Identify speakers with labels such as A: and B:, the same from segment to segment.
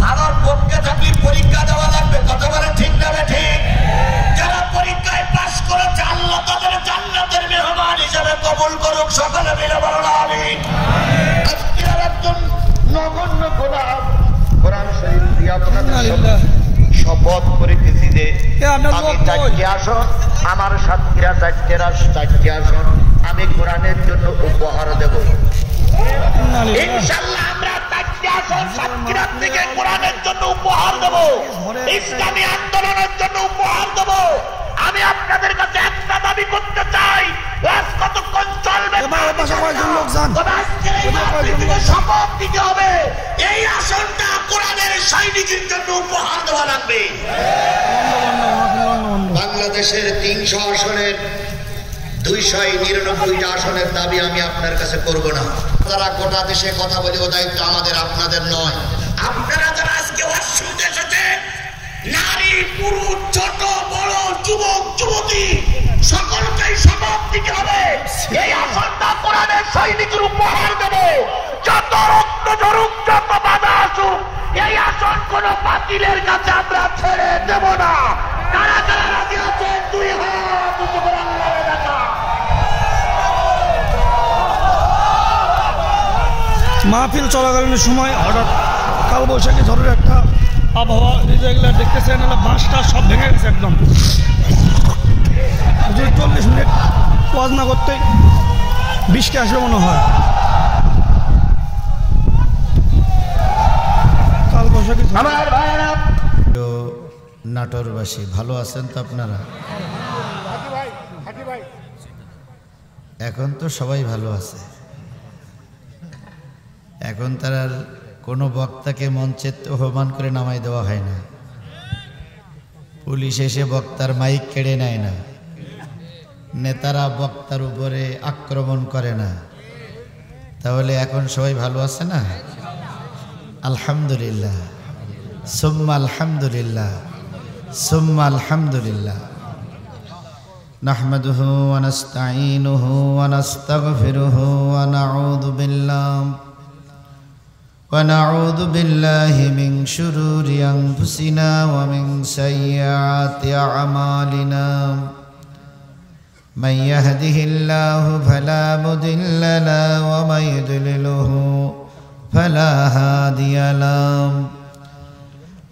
A: ভালোর পক্ষে থাকলে পরীক্ষা দেওয়া লাগবে, কথা বলে ঠিক না ঠিক? যারা পরীক্ষায় পাস করেছে আল্লাহ তাদের জান্নাতের মেহমান হিসেবে কবুল করুক, সকলে মিলে বলুন আমিন। আজকে আর একজন নগণ্য গোলাম কোরআন শরীফ দিয়ে আপনাদের শপথ করিতেছি যে আমি 4টি আসন, আমার সাতক্ষীরা 4টি আসন আমি কোরআনের জন্য উপহার দেব ইনশাআল্লাহ। আমরা 4টি আসন সাতক্ষীরার থেকে কোরআনের জন্য উপহার দেব, ইসলামী আন্দোলনের জন্য উপহার দেব। আমি আপনাদের কাছে একটা দাবি করতে চাই, কতক্ষণ চলবে শপথ দিতে হবে, এই আসনটা কোরআনের সৈনিকের জন্য উপহার দেওয়া লাগবে। বাংলাদেশের 300 আসনের 299টা আসনের দাবি আমি আপনার কাছে করব না। তারা গোটা দেশে কথা বলে ও দায়িত্ব আমাদের, আপনাদের নয়। আপনারা যারা আজকে ওয়াজ শুনতে এসেছেন, নারী পুরুষ ছোট বড় যুবক যুবতী সকলকেই শপথ দিতে হবে, এই আসনটা কোরআনের সৈনিকের উপহার দেব। যত রক্ত ঝরুক, যত বাধা আসুক, এই আসন কোন বাতিলের কাছে আমরা ছেড়ে দেব না। কারা কারা রাজি আছেন? 2 হাত উঁচু করে আল্লাহর ডাকা।
B: মাহফিল চলাকালীন সময় হঠাৎ কালবৈশাখী ঝড়ের একটা আবহাওয়া, যেগুলো দেখতেছেন বাঁশটা সব ভেঙে গেছে একদম। 40 মিনিট ওয়াজ না করতেই বৃষ্টি আসবে মনে হয়। কালবৈশাখী
C: নাটোরবাসী ভালো আছেন তো আপনারা? এখন তো সবাই ভালো আছে। এখন তার আর কোনো বক্তাকে মঞ্চে অপমান করে নামাই দেওয়া হয় না, পুলিশ এসে বক্তার মাইক কেড়ে নেয় না, নেতারা বক্তার উপরে আক্রমণ করে না। তাহলে এখন সবাই ভালো আছে না? আলহামদুলিল্লাহ, সুম্মা আলহামদুলিল্লাহ, সুম্মা আলহামদুলিল্লাহ। নাহমাদুহু ওয়া নাস্তাঈনুহু ওয়া নাস্তাগফিরুহু ওয়া নাউযু বিল্লাহি মিন শুরুরি আনফুসিনা ওয়া মিন সাইয়্যাতি আ'মালিনা। মান ইয়াহদিহিল্লাহু ফালা মুদিল্লা লাহু ওয়া মান ইউদ্লিলহু ফালা হাদিয়া লাহু।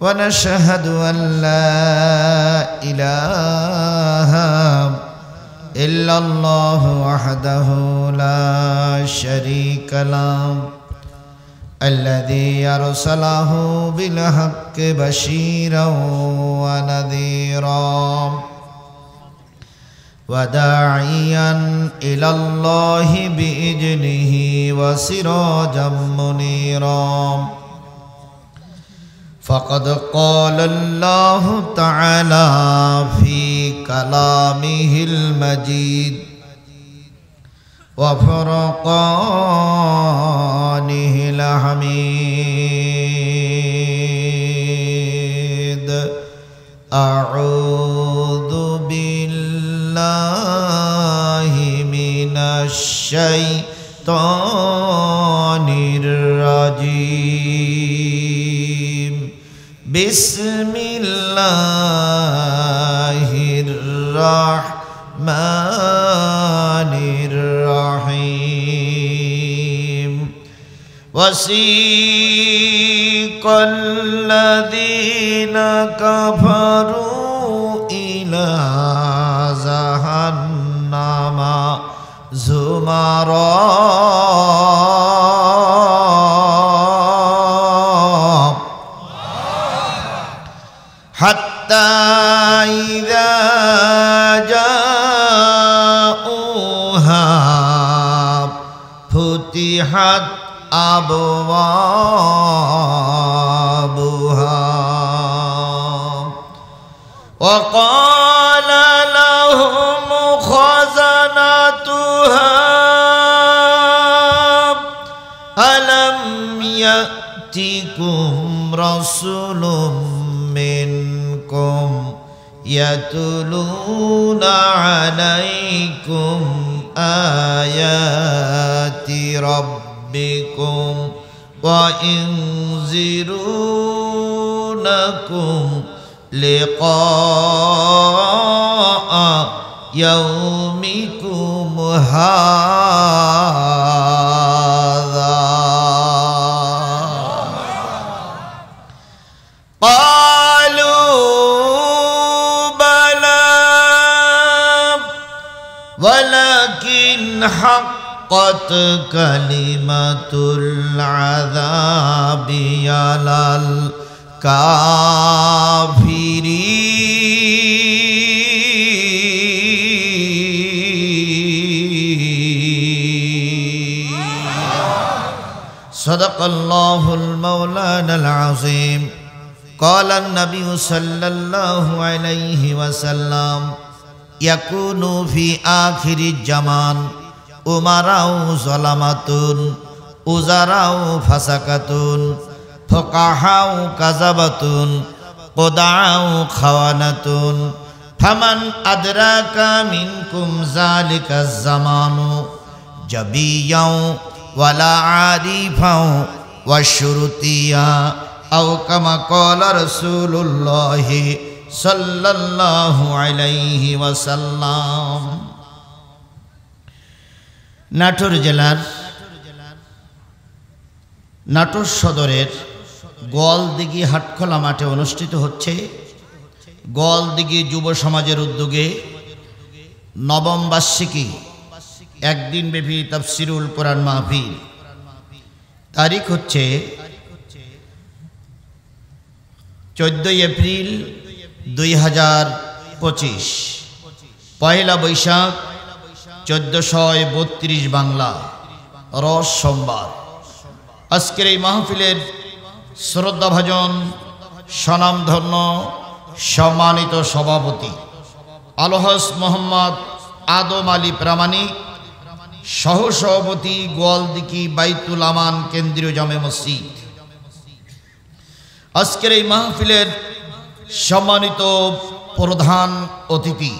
C: ونشهد أن لا إله إلا الله وحده لا شريك له الذي أرسله بالحق بشيرا ونذيرا وداعيا إلى الله بإذنه وسراجا منيرا. فقد قال الله تعالى في كلامه المجيد وفرقانه الحميد. أعوذ بالله من الشيطان الرجيم. بسم الله الرحمن الرحيم. وسيق الذين كفروا إلى جهنم زمرا حتى إذا جاءوها فتحت أبوابها وقال لهم خزنتها ألم يأتكم رسول منكم يتلون عليكم آيات ربكم وإنذرونكم لقاء يومكم هذا قالوا بلى ولكن حقت كلمة العذاب على الكافرين صدق الله المولانا العظيم قال النبي صلى الله عليه وسلم يكون في آخر الزمان أمراء ظلمة وزراء فسقة فقهاء كذبة قدعاء خوانة فمن أدراك منكم ذلك الزمان جبيا ولا عارفا وشرطيا أو كما قال رسول الله صلى الله عليه وسلم নাটোর জেলার নাটোর সদরের গোয়ালদিঘি হাটখোলা মাঠে অনুষ্ঠিত হচ্ছে গোয়ালদিঘি যুব সমাজের উদ্যোগে নবম বার্ষিকী একদিনব্যাপী তাফসিরুল কোরআন মাহফিল। তারিখ হচ্ছে 14 এপ্রিল 2025, পয়লা বৈশাখ 1432 বাংলা, রস সোমবার। আজকের এই মাহফিলের শ্রদ্ধাভাজন স্বনামধন্য সম্মানিত সভাপতি আলহাজ মোহাম্মদ আদম আলী প্রামাণিক, সহসভাপতি গোয়ালদিঘি বাইতুল আমান কেন্দ্রীয় জামে মসজিদ। আজকের এই মাহফিলের সম্মানিত প্রধান অতিথি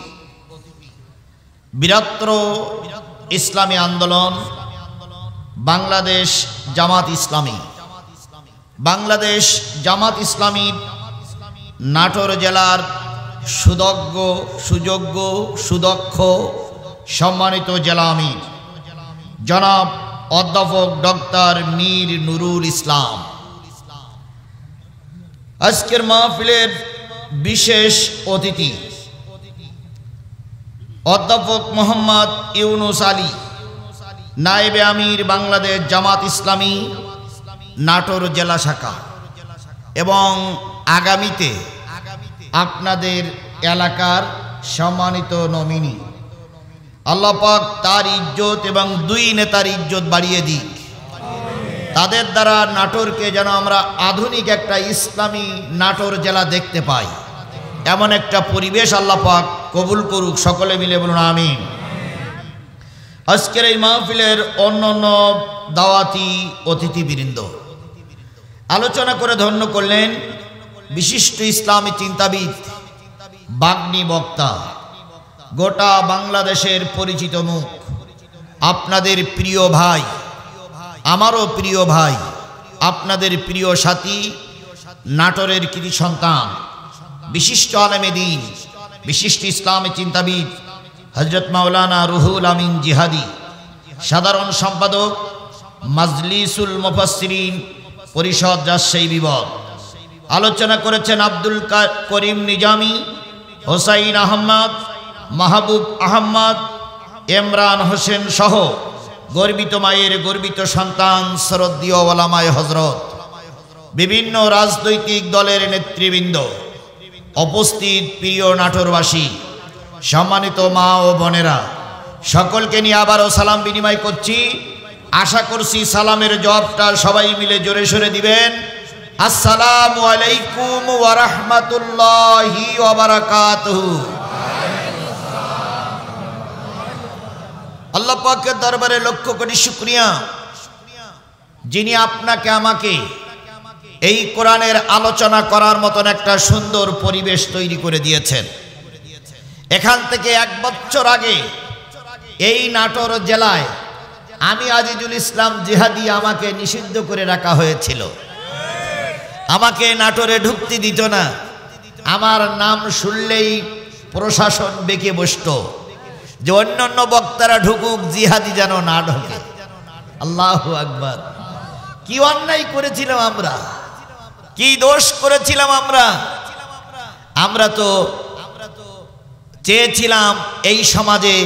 C: বীরাত্র ইসলামী আন্দোলন বাংলাদেশ জামাত ইসলামী, বাংলাদেশ জামাত ইসলামীর নাটোর জেলার সুযোগ্য সুদক্ষ সম্মানিত জেলা আমির জনাব অধ্যাপক ডক্টর মীর নুরুল ইসলাম। আজকের মাহফিলের বিশেষ অতিথি অধ্যাপক মোহাম্মদ ইউনুস আলী, নায়েবে আমির বাংলাদেশ জামাত ইসলামী নাটোর জেলা শাখা, এবং আগামীতে আপনাদের এলাকার সম্মানিত নমিনি। আল্লাহ পাক তার ইজ্জত এবং দুই নেতার ইজ্জত বাড়িয়ে দিক। তাদের দ্বারা নাটোরকে যেন আমরা আধুনিক একটা ইসলামী নাটোর জেলা দেখতে পাই, এমন একটা পরিবেশ আল্লাহ পাক কবুল করুক। সকলে মিলে বলুন আমিন। আজকের এই মাহফিলের অন্যান্য দাওয়াতি অতিথিবৃন্দ আলোচনা করে ধন্য করলেন বিশিষ্ট ইসলামী চিন্তাবিদ, বাগ্মী বক্তা, গোটা বাংলাদেশের পরিচিত মুখ, আপনাদের প্রিয় ভাই, আমারও প্রিয় ভাই, আপনাদের প্রিয় সাথী, নাটোরের কৃতি সন্তান, বিশিষ্ট আলেমে দ্বীন, বিশিষ্ট ইসলামী চিন্তাবিদ হযরত মাওলানা রুহুল আমিন জিহাদি, সাধারণ সম্পাদক মাজলিসুল মুফাসসিরিন পরিষদ রাজশাহী বিভাগ। আলোচনা করেছেন আব্দুল করিম নিজামী, হোসাইন আহমদ, মাহবুব আহমদ, ইমরান হোসেন সহ গর্বিত মায়ের গর্বিত সন্তান শ্রদ্ধেয় ওলামায়ে হযরত, বিভিন্ন রাজনৈতিক দলের নেতৃবৃন্দ, উপস্থিত প্রিয় নাটোরবাসী, সম্মানিত মা ও বোনেরা, সকলকে নিয়ে আবারও সালাম বিনিময় করছি। আশা করছি সালামের জবাবটা সবাই মিলে জোরে সোরে দিবেন। আসসালামু আলাইকুম ওয়া রাহমাতুল্লাহি ওয়া বারাকাতুহু। আল্লাহ পাকের দরবারে লক্ষ কোটি শুকরিয়া, যিনি আপনাকে আমাকে এই কোরআনের আলোচনা করার মতন একটা সুন্দর পরিবেশ তৈরি করে দিয়েছেন। এখান থেকে 1 বছর আগে এই নাটোর জেলায় আমি আজিজুল ইসলাম জিহাদি, আমাকে নিষিদ্ধ করে রাখা হয়েছিল, আমাকে নাটোরে ঢুকতে দিত না। আমার নাম শুনলেই প্রশাসন বেঁকে বসতো যে অন্যান্য বক্তারা ঢুকুক, জিহাদি যেন না ঢোকে। আল্লাহু আকবার! কি অন্যায় করেছিলাম আমরা, কি দোষ করেছিলাম আমরা। আমরা তো চেয়েছিলাম এই সমাজে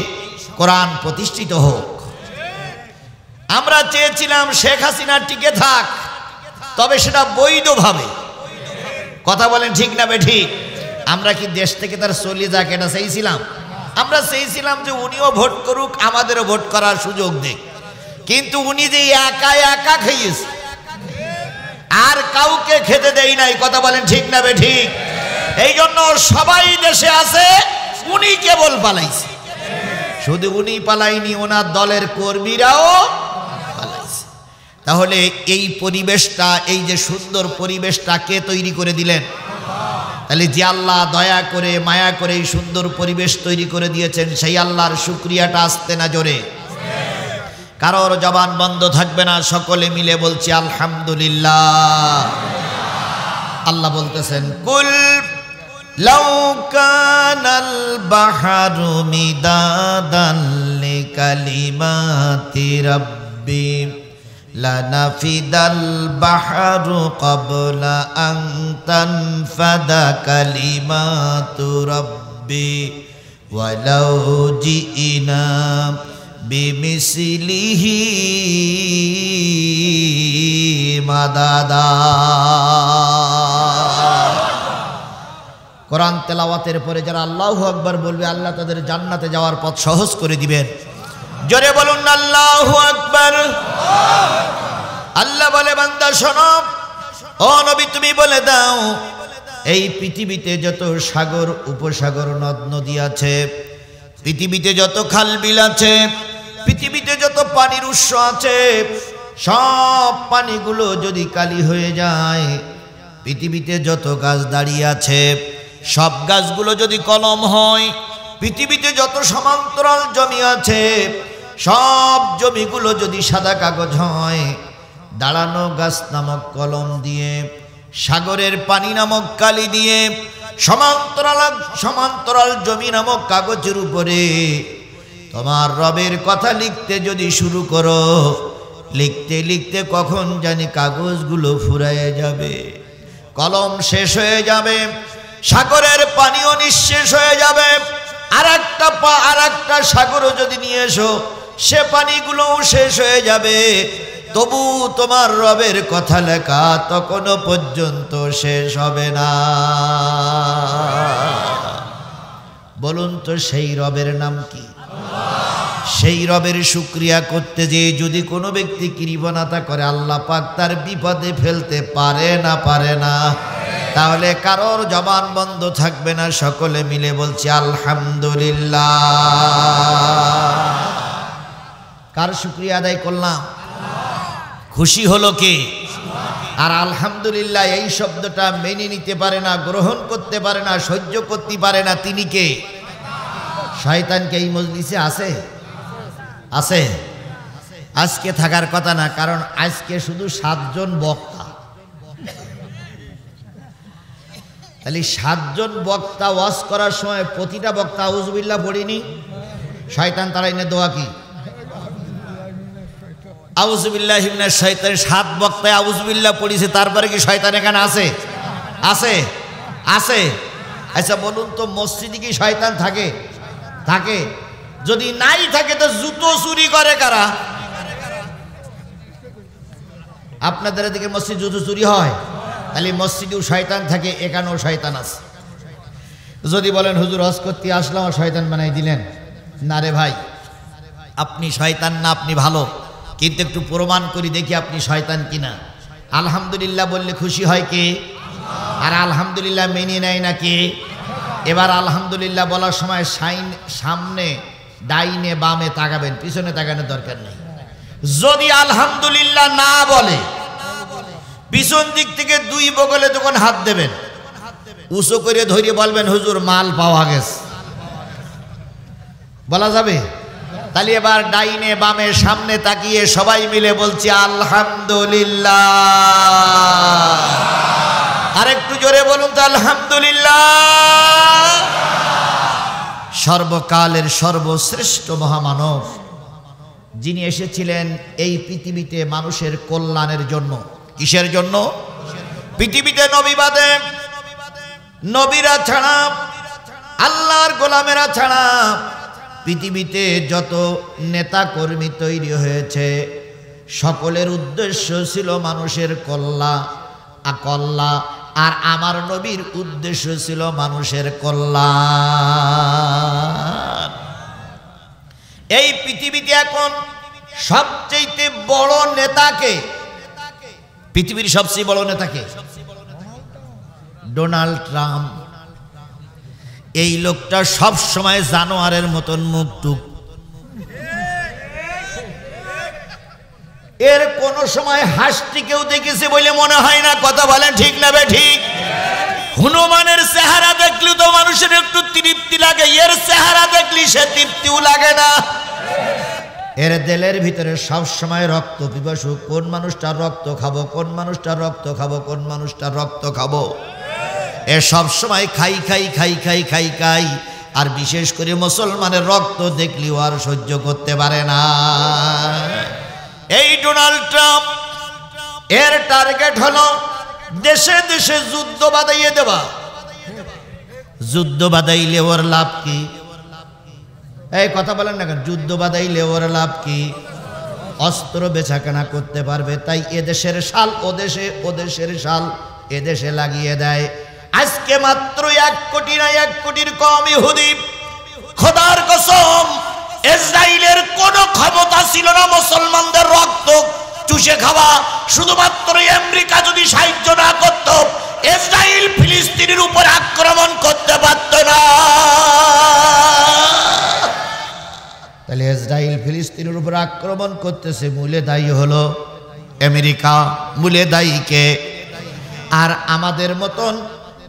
C: কোরআন প্রতিষ্ঠিত হোক, আমরা চেয়েছিলাম শেখ হাসিনা টিকে থাক, তবে সেটা বৈধভাবে। কথা বলেন ঠিক না বেঠিক? আমরা কি দেশ থেকে তার চলে যাক এটা চেয়েছিলাম? আমরা চেয়েছিলাম যে উনিও ভোট করুক, আমাদেরও ভোট করার সুযোগ দেখ। কিন্তু উনি যে একা একা খেয়েছে, আর কাউকে খেতে দেই নাই। কথা বলেন ঠিক না বেঠিক? এই জন্য সবাই দেশে আছে, উনি কেবল পালাইছে। শুধু উনি পালাইনি, ওনার দলের কর্মীরাও পালাইছে। তাহলে এই পরিবেশটা, এই যে সুন্দর পরিবেশটা কে তৈরি করে দিলেন? তাহলে যে আল্লাহ দয়া করে মায়া করে এই সুন্দর পরিবেশ তৈরি করে দিয়েছেন, সেই আল্লাহর শুকরিয়াটা আসতে না জোরে? কারোর জবান বন্ধ থাকবে না, সকলে মিলে বলছি আলহামদুলিল্লাহ। আল্লাহ বলতেছেন, কুল লাউ কানাল বাহরু মিদাদান লিকালিমাতি রাব্বি লানাফিদাল বাহরু ক্বাবলা আন তানফাদা কালিমাতু রাব্বি ওয়ালাউ জিইনা বিমিসলিহি মাদাদা। কোরআন তেলাওয়াতের পরে যারা আল্লাহু আকবার বলবে, আল্লাহ তাদের জান্নাতে যাওয়ার পথ সহজ করে দিবেন। জোরে বলুন আল্লাহু আকবার। আল্লাহ বলে, বান্দা শোনো, ও নবী তুমি বলে দাও, এই পৃথিবীতে যত সাগর উপসাগর নদ নদী আছে, পৃথিবীতে যত খাল বিল আছে, পৃথিবীতে যত পানির উৎস আছে, সব পানিগুলো যদি কালি হয়ে যায়, পৃথিবীতে যত গাছ দাঁড়িয়ে আছে সব গাছগুলো যদি কলম হয়, পৃথিবীতে যত সমান্তরাল জমি আছে সব জমিগুলো যদি সাদা কাগজ হয়, দাঁড়ানো গাছ নামক কলম দিয়ে, সাগরের পানি নামক কালি দিয়ে, সমান্তরাল জমি নামক কাগজের উপরে তোমার রবের কথা লিখতে যদি শুরু করো, লিখতে লিখতে কখন জানি কাগজগুলো ফুরায়ে যাবে, কলম শেষ হয়ে যাবে, সাগরের পানিও নিঃশেষ হয়ে যাবে। আর একটা সাগরও যদি নিয়ে এসো, সে পানিগুলোও শেষ হয়ে যাবে, তবু তোমার রবের কথা লেখা তখনও পর্যন্ত শেষ হবে না। বলুন তো সেই রবের নাম কি? সেই রবের শুকরিয়া করতে যে যদি কোনো ব্যক্তি কৃপণতা করে, আল্লাহ পাক তার বিপদে ফেলতে পারে না? পারে না? তাহলে কারোর জবান বন্ধ থাকবে না, সকলে মিলে বলছি আলহামদুলিল্লাহ। কার শুকরিয়া আদায় করলাম? খুশি হলো কে? আর আলহামদুলিল্লাহ এই শব্দটা মেনে নিতে পারে না, গ্রহণ করতে পারে না, সহ্য করতে পারে না, তিনি কে? শয়তান। কে এই মজলিসে আছে? আছে? আজকে থাকার কথা না, কারণ আজকে শুধু 7 জন বক্তা। তাহলে 7 জন বক্তা ওয়াজ করার সময় প্রতিটা বক্তা আউযুবিল্লাহ পড়িনি? শয়তান তারাইনে দোয়া কি? আউযুবিল্লাহি মিনাশ শাইতানির 7 বক্তায় আউযুবিল্লাহ পড়িছে, তারপরে কি শয়তান এখানে আছে? আছে? আছে? আচ্ছা বলুন তো, মসজিদে কি শয়তান থাকে? থাকে? যদি নাই থাকে তো জুতো চুরি করে কারা? আপনাদের এদিকে মসজিদ জুতো চুরি হয়? তাহলে মসজিদেও শয়তান থাকে, এখানেও শয়তান আছে। যদি বলেন হুজুর হজ করতে আসলাম আর শয়তান বানাই দিলেন, না রে ভাই, আপনি শয়তান না, আপনি ভালো, কিন্তু একটু প্রমাণ করি দেখি আপনি শয়তান কিনা। আলহামদুলিল্লাহ বললে খুশি হয় কে? আর আলহামদুলিল্লাহ মেনে নেয় না কে? এবার আলহামদুলিল্লাহ বলার সময় সামনে ডাইনে বামে তাকাবেন, পিছনে তাকানোর দরকার নেই। যদি আলহামদুলিল্লাহ না বলে, পিছন দিক থেকে 2 বগলে যখন হাত দেবেন, উঁচু করে ধরে বলবেন হুজুর মাল পাওয়া গেছে। বলা যাবে? তাহলে এবার ডাইনে বামে সামনে তাকিয়ে সবাই মিলে বলছি আলহামদুলিল্লাহ। আরেকটু জোরে বলুন তো আলহামদুলিল্লাহ। সর্বকালের সর্বশ্রেষ্ঠ মহামানব যিনি এসেছিলেন এই পৃথিবীতে মানুষের কল্যাণের জন্য। কিসের জন্য? পৃথিবীতে নবী বাদে, নবীরা ছাড়া, আল্লাহর গোলামেরা ছাড়া পৃথিবীতে যত নেতা কর্মী তৈরি হয়েছে সকলের উদ্দেশ্য ছিল মানুষের কল্যাণ, আর আমার নবীর উদ্দেশ্য ছিল মানুষের কল্যাণ। এই পৃথিবীতে এখন সবচেয়ে বড় নেতাকে, পৃথিবীর সবচেয়ে বড় নেতাকে ডোনাল্ড ট্রাম্প। এই লোকটা সব সময় জানোয়ারের মতন মুখটুক, এর কোন সময় হাসটি কেউ দেখেছে বলে মনে হয় না। কথা বলেন ঠিক না বে ঠিক? হনুমানের চেহারা দেখলে তো মানুষের একটু তৃপ্তি লাগে, এর চেহারা দেখলি সে তৃপ্তিও লাগে না। এর দিলের ভিতরে সব সময় রক্ত পিপাসু, কোন মানুষটা রক্ত খাবো, কোন মানুষটা রক্ত খাবো, কোন মানুষটা রক্ত খাবো। এ সব সময় খাই খাই খাই খাই খাই খাই, আর বিশেষ করে মুসলমানের রক্ত দেখলেও আর সহ্য করতে পারে না। এই ডোনাল্ড ট্রাম্প এর টার্গেট হলো দেশে দেশে যুদ্ধ বাঁধাইয়ে দেওয়া। যুদ্ধ বাঁধাইলে ওর লাভ কি? এই কথা বলেন না কেন? যুদ্ধ বাঁধাইলে ওর লাভ কি? অস্ত্র বেচাকেনা করতে পারবে, তাই এদেশের শাল ওদেশে, ওদেশের শাল এদেশে লাগিয়ে দেয়। আজকে মাত্র 1 কোটি না 1 কোটির কম ইহুদি, খোদার কসম ইসরায়েলের কোন ক্ষমতা ছিল না মুসলমানদের রক্ত চুষে খাওয়া। শুধুমাত্র আমেরিকা যদি সাহায্য না করত, ইসরায়েল ফিলিস্তিনের উপর আক্রমণ করতে পারত না। তাহলে ইসরায়েল ফিলিস্তিনের উপর আক্রমণ করতেছে, মূলে দায়ী হলো আমেরিকা। মূলে দায়ী কে? আর আমাদের মতন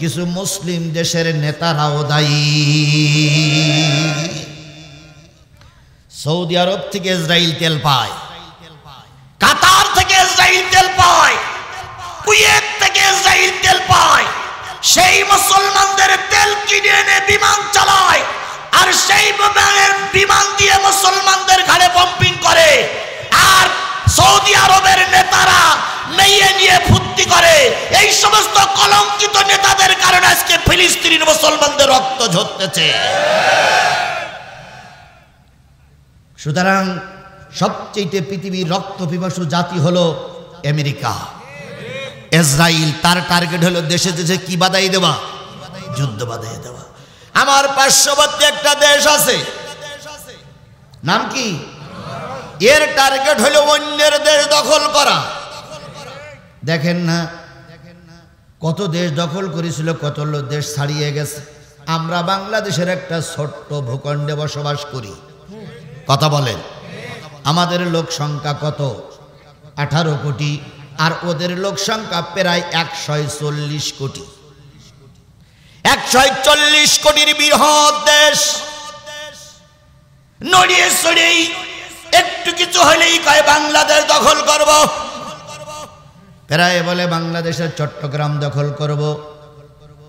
C: কিছু মুসলিম দেশের নেতারাও দায়ী। সৌদি আরব থেকে ইসরায়েল তেল পায়, কাতার থেকে ইসরায়েল তেল পায়, কুয়েত থেকে ইসরায়েল তেল পায়। সেই মুসলমানদের তেল কিনে এনে বিমান চালায়, আর সেই বিমান দিয়ে মুসলমানদের ঘাড়ে পাম্পিং করে। আর সৌদি আরবের নেতারা মেয়ে নিয়ে ফুর্তি করে। এই সমস্ত কলঙ্কিত নেতাদের কারণে আজকে ফিলিস্তিনের মুসলমানদের রক্ত ঝরতেছে। সুতরাং সবচেয়ে পৃথিবীর রক্ত পিপাসু জাতি হলো আমেরিকা। ইসরায়েল তার টার্গেট হলো দেশে দেশে কি বাধাই দেওয়া? যুদ্ধ বাধাই দেওয়া। আমার পার্শ্ববর্তী একটা দেশ আছে, নাম কি? এর টার্গেট হলো অন্যের দেশ দখল করা। দেখেন না কত দেশ দখল করেছিল, কত দেশ ছাড়িয়ে গেছে। আমরা বাংলাদেশের একটা ছোট্ট ভূখণ্ডে বসবাস করি। কথা বলেন, আমাদের লোক সংখ্যা কত? 18 কোটি, আর ওদের লোক সংখ্যা প্রায় 140 কোটি। 140 কোটির বৃহৎ দেশ, নড়িয়ে সড়িয়ে একটু কিছু হলেই কয় বাংলাদেশ দখল করব। প্রায় বলে বাংলাদেশের চট্টগ্রাম দখল করব,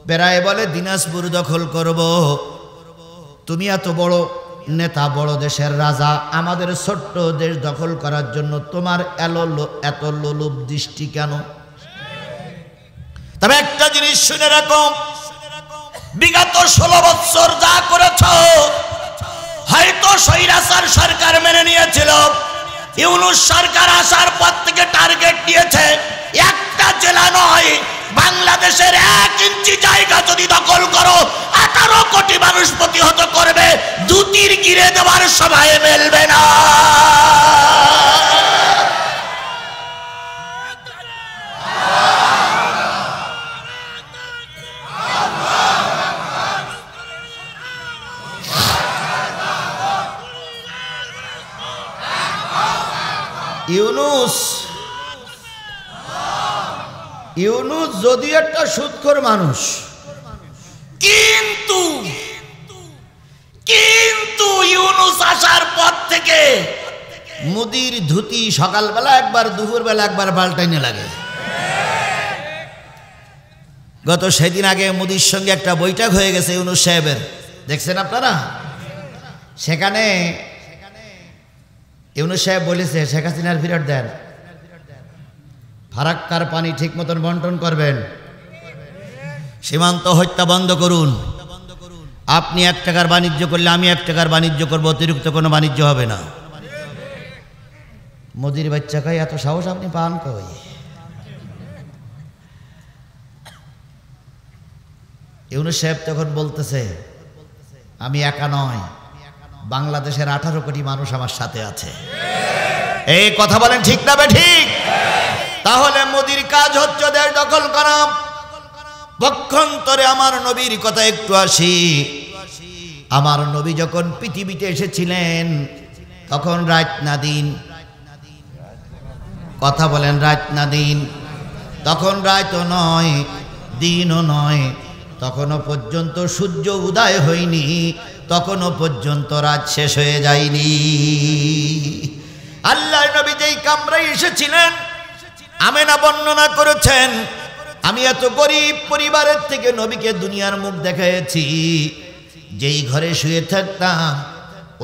C: প্রায় বলে দিনাজপুর দখল করব। তুমি এত বড় নেতা, বড় দেশের রাজা, আমাদের ছোট্ট দেশ দখল করার জন্য তোমার এত লোলুপ দৃষ্টি কেন? তবে একটা জিনিস শুনে রাখো, বিগত 16 বছর যা করেছ হয়তো স্বৈরাচার সরকার মেনে নিয়েছিল। ইউনূস সরকার আসার পর থেকে টার্গেট দিয়েছে একটা জেলা নয়, বাংলাদেশের 1 ইঞ্চি জায়গা যদি দখল করো 18 কোটি মানুষ প্রতিহত করবে। দুটির গিরে দেওয়ার সময় মেলবে না। ইউনূস যদি একটা সুদখোর মানুষ, কিন্তু কিন্তু ইউনুস আসার পর থেকে মুদির ধুতি সকালবেলা একবার, দুপুরবেলা একবার পাল্টাইনে লাগে। গত সেদিন আগে মুদির সঙ্গে একটা বৈঠক হয়ে গেছে ইউনুস সাহেবের, দেখছেন আপনারা? সেখানে ইউনুস সাহেব বলেছে শেখ হাসিনার ফেরত দেন, ফারাক্কার পানি ঠিক মতন বন্টন করবেন, সীমান্ত হত্যা বন্ধ করুন, আপনি 1 টাকার বাণিজ্য করলে আমি 1 টাকার বাণিজ্য করবো, অতিরিক্ত কোনো বাণিজ্য হবে না। মোদির বাচ্চা কই এত সাহস আপনি পান কই? ইউনুস সাহেব তখন বলতেছে আমি একা নয়, বাংলাদেশের 18 কোটি মানুষ আমার সাথে আছে। এই কথা বলেন ঠিক না ঠিক? তাহলে মোদির কাজ হচ্ছে দেশ দখল করা। পক্ষান্তরে আমার নবীর কথা একটু আসি। আমার নবী যখন পৃথিবীতে এসেছিলেন তখন রাত না দিন, কথা বলেন রাত না দিন, তখন রাতও নয় দিনও নয়, তখনও পর্যন্ত সূর্য উদয় হয়নি, তখনও পর্যন্ত রাত শেষ হয়ে যায়নি। আল্লাহর নবী যেই কামরায় এসেছিলেন, আমেনা বর্ণনা করেছেন, আমি এত গরিব পরিবারের থেকে নবীকে দুনিয়ার মুখ দেখাইছি। যেই ঘরে শুয়ে থাকতাম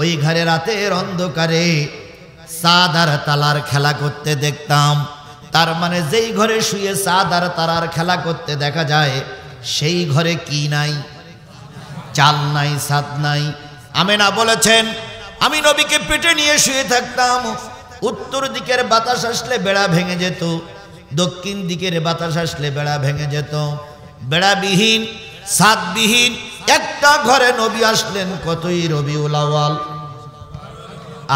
C: ওই ঘরে রাতের অন্ধকারে চাঁদ আর তারার খেলা করতে দেখতাম। তার মানে যেই ঘরে শুয়ে চাঁদ আর তারার খেলা করতে দেখা যায় সেই ঘরে কি নাই? চাল নাই, ছাদ নাই। আমেনা বলেছেন আমি নবীকে পেটে নিয়ে শুয়ে থাকতাম। উত্তর দিকের বাতাস আসলে বেড়া ভেঙে যেত, দক্ষিণ দিকের বাতাস আসলে বেড়া ভেঙে যেত। বেড়াবিহীন ছাদবিহীন একটা ঘরে নবী আসলেন। কতই রবিউল আউয়াল,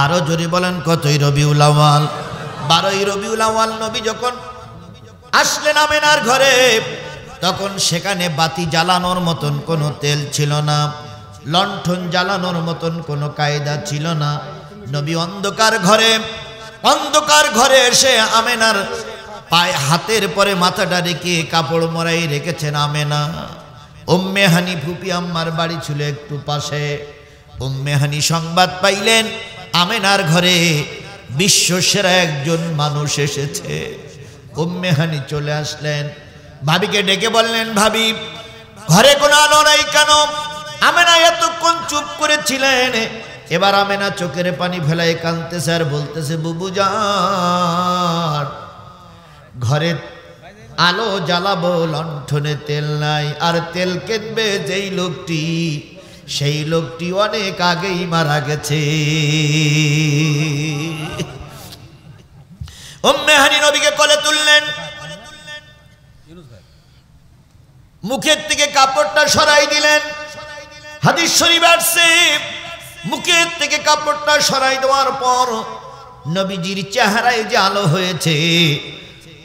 C: আরো জোরে বলেন কতই রবিউল আউয়াল? 12ই রবিউল আউয়াল নবী যখন আসলেন আমেনার ঘরে, তখন সেখানে বাতি জ্বালানোর মতন কোনো তেল ছিল না, লণ্ঠন জ্বালানোর মতন কোনো কায়দা ছিল না। নবী অন্ধকার ঘরে এসে আমেনার পায়ে হাতের পরে মাথাটা রেখে কাপড় মরাই রেখেছেন আমেনা। উম্মে হানি ফুপি আম্মার বাড়ি ছিল একটু পাশে। উম্মে হানি সংবাদ পাইলেন আমেনার ঘরে বিশ্বসেরা একজন মানুষ এসেছে। উম্মে হানি চলে আসলেন, ভাবিকে ডেকে বললেন ভাবি ঘরে কোনো আলো নাই কেন? আমেনা এতক্ষণ চুপ করেছিলেন, এবার আমেনা চোখের পানি ফেলায় কাঁদতেছে আর বলতেছে বুবুজান ঘরে আলো জ্বালাবো, লণ্ঠনে তেল নাই, আর তেল কিনবে যেই লোকটি সেই লোকটি অনেক আগেই মারা গেছে। উম্মে হানি নবীকে কোলে তুললেন, মুখের থেকে কাপড়টা সরাই দিলেন। হাদিস শরীফ আসছে মুখের থেকে কাপড়টা সরাই দেওয়ার পর নবীজির চেহারায় যে আলো হয়েছে,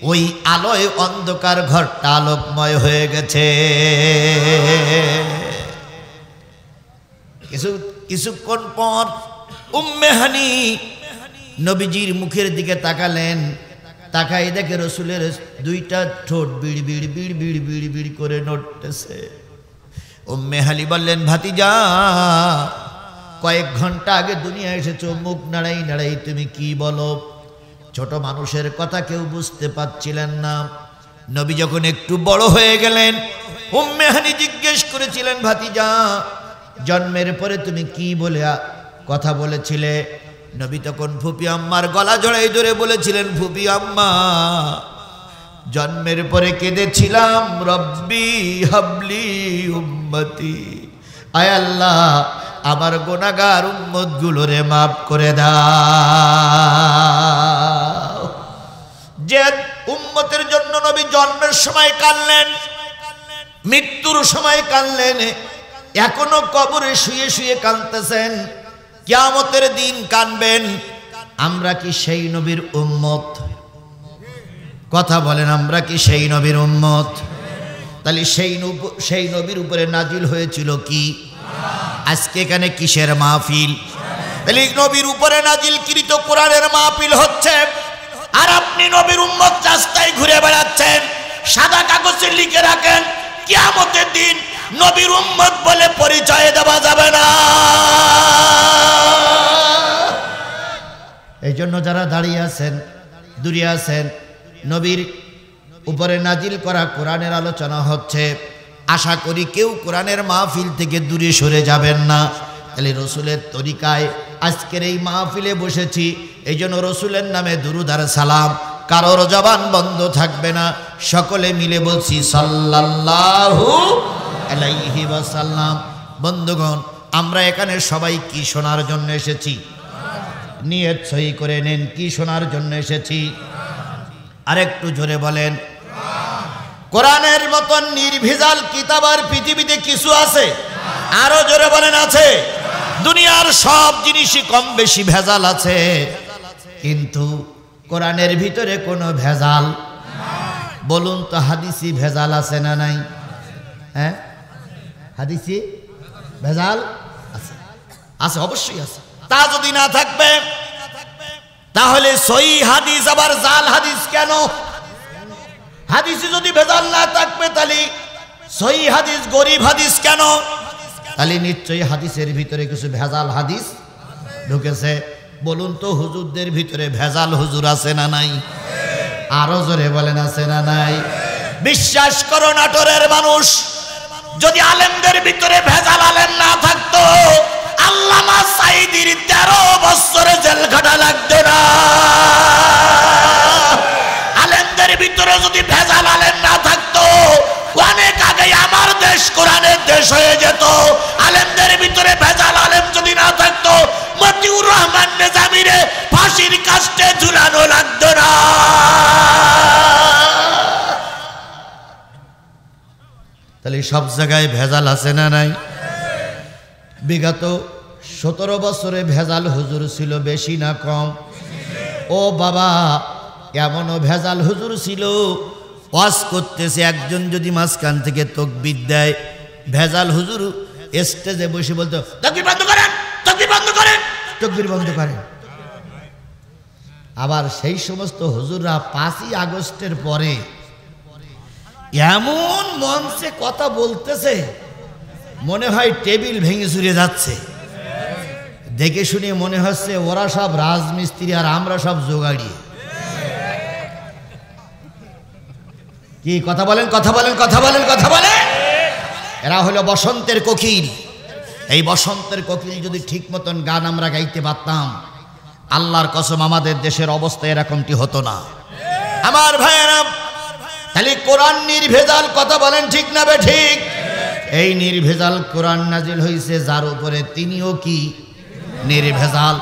C: ওই আলোয় অন্ধকার ঘরটা আলোকময় হয়ে গেছে। কিছুক্ষণ পর উম্মে হানি নবীজির মুখের দিকে তাকালেন, তাকাই দেখে রসুলের 2টা ঠোঁট বিড় বিড় বিড় বিড় বিড় বিড় করে নড়তেছে। উম্মে হানি বললেন ভাতিজা কয়েক ঘন্টা আগে দুনিয়া এসেছো, মুখ নাড়াই নাড়াই তুমি কি বলো? ছোট মানুষের কথা কেউ বুঝতে পারছিলেন না। নবী যখন একটু বড় হয়ে গেলেন, উম্মে হানি জিজ্ঞেস করেছিলেন ভাতিজা জন্মের পরে তুমি কি বলে কথা বলেছিলে? নবী তখন ফুপি আম্মার গলা জড়াই ধরে বলেছিলেন ফুপি আম্মা জন্মের পরে কেঁদেছিলাম রব্বি হাবলি উম্মতি, আয় আল্লাহ আমার গুনাহগার উম্মত গুলোরে মাফ করে দাও। যে উম্মতের জন্য নবী জন্মের সময় কাঁদলেন, মৃত্যুর সময় কাঁদলেন, এখনো কবরে শুয়ে শুয়ে কাঁদতেছেন, কিয়ামতের দিন কাঁদবেন। আমরা কি সেই নবীর উম্মত? কথা বলেন আমরা কি সেই নবীর উম্মত? তাহলে সেই নবীর উপরে নাজিল হয়েছিল কি? আজকে এখানে কিসের মাহফিল? তাহলে নবীর উপরে নাজিলকৃত কোরআনের মাহফিল হচ্ছে, আর আপনি নবীর উম্মত রাস্তায় ঘুরে বেড়াচ্ছেন, সাদা কাগজে লিখে রাখেন কিয়ামতের দিন নবীর উম্মত বলে পরিচয় দেওয়া যাবে না। এই জন্য যারা দাঁড়িয়ে আছেন, দূরে আছেন, নবীর উপরে নাজিল করা কোরআনের আলোচনা হচ্ছে, আশা করি কেউ কোরআনের মাহফিল থেকে দূরে সরে যাবেন না। তাহলে রসুলের তরিকায় আজকের এই মাহফিলে বসেছি, এই জন্য রসুলের নামে দুরূদ আর সালাম কারোর জবান বন্ধ থাকবে না। সকলে মিলে বলছি সাল্লাল্লাহু আলাইহি ওয়াসাল্লাম। বন্ধুগণ, আমরা এখানে সবাই কি শোনার জন্য এসেছি? নিয়ত সহি করে নেন, কি শোনার জন্য এসেছি? আরেকটু জোরে বলেন। কোরআনের মতন নির্ভেজাল কিতাব আর পৃথিবীতে কিছু আছে? আরো জোরে বলেন আছে। দুনিয়ার সব জিনিসই কম বেশি ভেজাল আছে, কিন্তু কোরআনের ভিতরে কোনো ভেজাল বলুন তো হাদিসি ভেজাল আছে না নাই? হ্যাঁ, হাদিসি ভেজাল আছে, আছে, অবশ্যই আছে। তা যদি না থাকবে তাহলে সহি হাদিস আবার জাল হাদিস কেন? হাদিসে যদি ভেজাল না থাকবে তাহলে সহি হাদিস গরিব হাদিস কেন? তাহলে নিশ্চয়ই হাদিসের ভিতরে কিছু ভেজাল হাদিস ঢুকেছে। বলুন তো হুজুরদের ভিতরে ভেজাল হুজুর আছে না নাই? আরো জোরে বলেন আছে না নাই? বিশ্বাস করো নাটোরের মানুষ, যদি আলেমদের ভিতরে ভেজাল আলেম না থাকতো আল্লামা সাঈদীর 13 বছরে জেল খাটা লাগতো না। আলেমদের ভিতরে যদি ভেজাল আলেম না থাকতো অনেক আগে আমার দেশ কোরআনের দেশ হয়ে যেত। আলেমদের ভিতরে ভেজাল আলেম যদি না থাকতো মতিউর রহমান নিজামীরে ফাঁসির কাস্টে ঝুলানো লাগতো না। তাহলে সব জায়গায় ভেজাল আছে না নাই? বিগত 17 বছরে ভেজাল হুজুর ছিল বেশি না কম? ও বাবা, এমনও ভেজাল হুজুর ছিল ওয়াজ করতেছে, একজন যদি মাঝখান থেকে তাকবীর দেয়, ভেজাল হুজুর স্টেজে বসে বলতো তাকবীর বন্ধ করেন, তাকবীর বন্ধ করেন, তাকবীর বন্ধ করেন। আবার সেই সমস্ত হুজুররা 5ই আগস্টের পরে এমন মঞ্চে কথা বলতেছে মনে হয় টেবিল ভেঙে চুরে যাচ্ছে। দেখে শুনে মনে হচ্ছে ওরা সব রাজমিস্ত্রি আর আমরা সব জোগাড়ি। কি কথা বলেন, কথা বলেন, কথা বলেন, কথা বলেন। এরা হলো বসন্তের কোকিল। এই বসন্তের কোকিল যদি ঠিক মতন গান আমরা গাইতে পারতাম, আল্লাহর কসম আমাদের দেশের অবস্থা এরকমটি হতো না। আমার ভাইয়েরা, তাহলে কোরআন নির্ভেজাল, কথা বলেন ঠিক না বে ঠিক? এই নির্ভেজাল কোরআন নাজিল হয়েছে যার উপরে তিনিও কি নির্ভেজাল।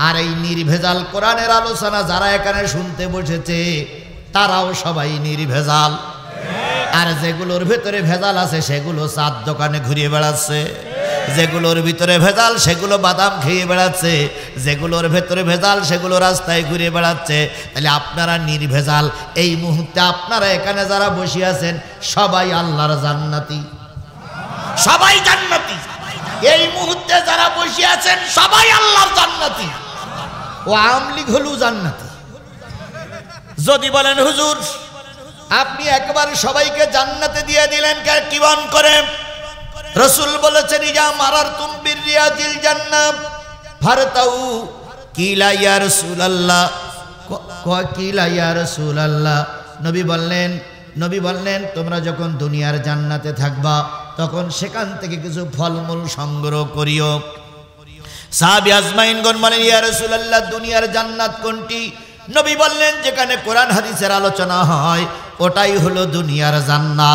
C: আর এই নির্ভেজাল কোরআনের আলোচনা যারা এখানে শুনতে বসেছে তারাও সবাই নির্ভেজাল। আর যেগুলোর ভিতরে ভেজাল আছে সেগুলো চার দোকানে ঘুরিয়ে বেড়াচ্ছে, যেগুলোর ভিতরে ভেজাল সেগুলো বাদাম খেয়ে বেড়াচ্ছে, যেগুলোর ভেতরে ভেজাল সেগুলো রাস্তায় ঘুরে বেড়াচ্ছে। তাহলে আপনারা নির্ভেজাল। এই মুহূর্তে আপনারা এখানে যারা বসে আছেন সবাই আল্লাহর জান্নাতি, সবাই জান্নাতি। এই মুহূর্তে যারা বসে আছেন সবাই আল্লাহর জান্নাতি। ও আমলি হলো জান্নাতি। যদি বলেন হুজুর আপনি একবার সবাইকে জান্নাতে দিয়ে দিলেন কিবান করে? রাসূল বলেছেন ইজা মারারতুম বিরিয়াজিল জান্নাত ফারতাউ কিলা ইয়া রাসূলুল্লাহ, কিলা ইয়া রাসূলুল্লাহ। নবী বললেন তোমরা যখন দুনিয়ার জান্নাতে থাকবা তখন সেখান থেকে কিছু ফলমূল সংগ্রহ করিও। সাহাবী আজমাইনগণ বলেন ইয়া রাসূলুল্লাহ দুনিয়ার জান্নাত কোনটি? নবী বললেন যেখানে কোরআন হাদিসের আলোচনা হয় ওটাই হলো দুনিয়ার জান্নাত।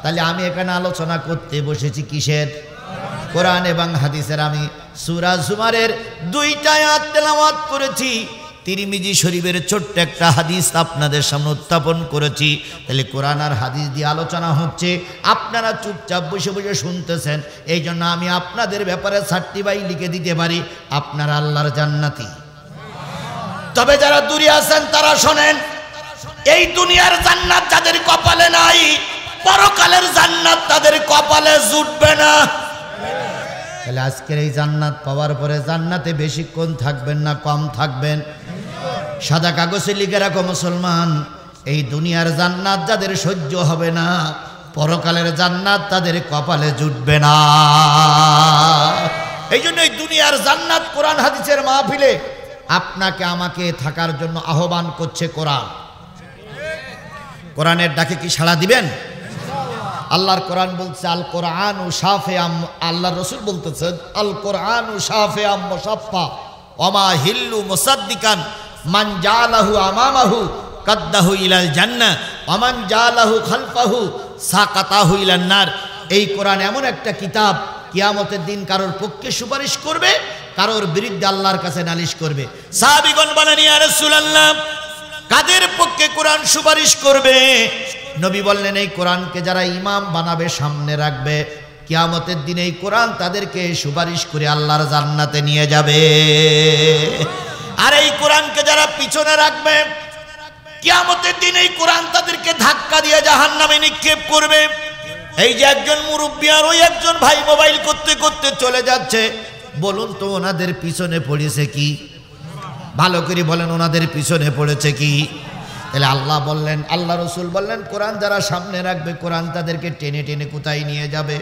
C: তাহলে আমি এখানে আলোচনা করতে বসেছি কিসের? কোরআন এবং হাদিসের। আমি সূরা জুমারের 2টা আয়াত তেলাওয়াত করেছি, তিরমিজি শরীফের ছোট্ট একটা হাদিস আপনাদের সামনে উত্থাপন করেছি। তাহলে কোরআন আর হাদিস দিয়ে আলোচনা হচ্ছে, আপনারা চুপচাপ বসে বসে শুনতেছেন। এই জন্য আমি আপনাদের ব্যাপারে সার্টিফাই লিখে দিতে পারি আপনারা আল্লাহর জান্নাতি। তবে যারা দূরে আছেন তারা শোনেন, এই দুনিয়ার জান্নাত যাদের কপালে নাই পরকালের জান্নাত তাদের কপালে জুটবে না। তাহলে আজকের এই জান্নাত পাওয়ার পরে জান্নাতে বেশিক্ষণ থাকবেন না কম থাকবেন? সাদা কাগজে লিখে রাখো মুসলমান, এই দুনিয়ার জান্নাত যাদের সহ্য হবে না পরকালের জান্নাত তাদের কপালে জুটবে না। এই জন্য এই দুনিয়ার জান্নাত কোরআন হাদিসের মাহফিলে আপনাকে আমাকে থাকার জন্য আহ্বান করছে কোরআন। কোরআনের ডাকে কি সাড়া দিবেন? আল্লাহর কোরআন বলছে আল কোরআন ও শাফে আম, আল্লাহর রসুল বলতেছেন আল কোরআন ও শাফে আম মুসাফফা ওমা হিল্লু মুসাদ্দিকান মান জালাহু আমামাহু কাদ্দাহু ইলাল জান্নাহ ওমান জালাহু খালফাহু সাকাতাহু ইলান নার। এই কোরআন এমন একটা কিতাব, কিয়ামতের দিন কারোর পক্ষে সুপারিশ করবে, কারোর বিরুদ্ধে আল্লাহর কাছে নালিশ করবে। সাহাবীগণ বলেন ইয়া রাসূলুল্লাহ, কাদের পক্ষে কোরআন সুপারিশ করবে? নবী বললেন এই কোরআনকে যারা ইমাম বানাবে, সামনে রাখবে, কিয়ামতের দিনে এই কোরআন তাদেরকে সুপারিশ করে আল্লাহর জান্নাতে নিয়ে যাবে। আর এই কোরআনকে যারা পিছনে রাখবে, কিয়ামতের দিনে এই কোরআন তাদেরকে ধাক্কা দিয়ে জাহান্নামে নিক্ষেপ করবে। এই যে একজন মুরব্বী আর ওই একজন ভাই মোবাইল করতে করতে চলে যাচ্ছে, বলুন তো ওনাদের পিছনে পড়েছে কি? ভালো করে বলেন, ওনাদের পিছনে পড়েছে কি? তাহলে আল্লাহ বললেন, আল্লাহ রসুল বললেন, কোরআন যারা সামনে রাখবে কোরআন তাদেরকে টেনে টেনে কোথায় নিয়ে যাবে,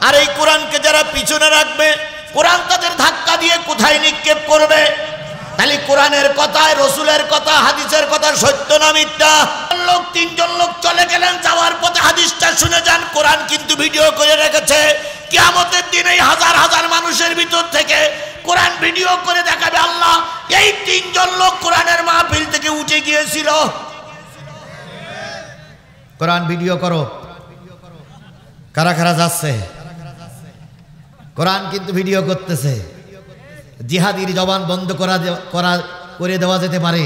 C: আর এই কোরআনকে যারা পিছনে রাখবে কোরআন তাদের ধাক্কা দিয়ে কোথায় নিক্ষেপ করবে। তাহলে কোরআনের কথায়, রসুলের কথা, হাদিসের কথা সত্য না মিথ্যা? তিনজন লোক চলে গেলেন, যাওয়ার পথে হাদিসটা শুনে যান, কোরআন কিন্তু ভিডিও করে রেখেছে। কিয়ামতের দিনে হাজার হাজার মানুষের ভিতর থেকে কোরআন ভিডিও করে দেখাবে আল্লাহ, এই তিনজন লোক কোরআনের মাহফিল থেকে উঠে গিয়েছিল। কোরআন ভিডিও করো, কারা কারা যাচ্ছে? কোরআন কিন্তু ভিডিও করতেছে। জিহাদির জবান বন্ধ করে দেওয়া যেতে পারে,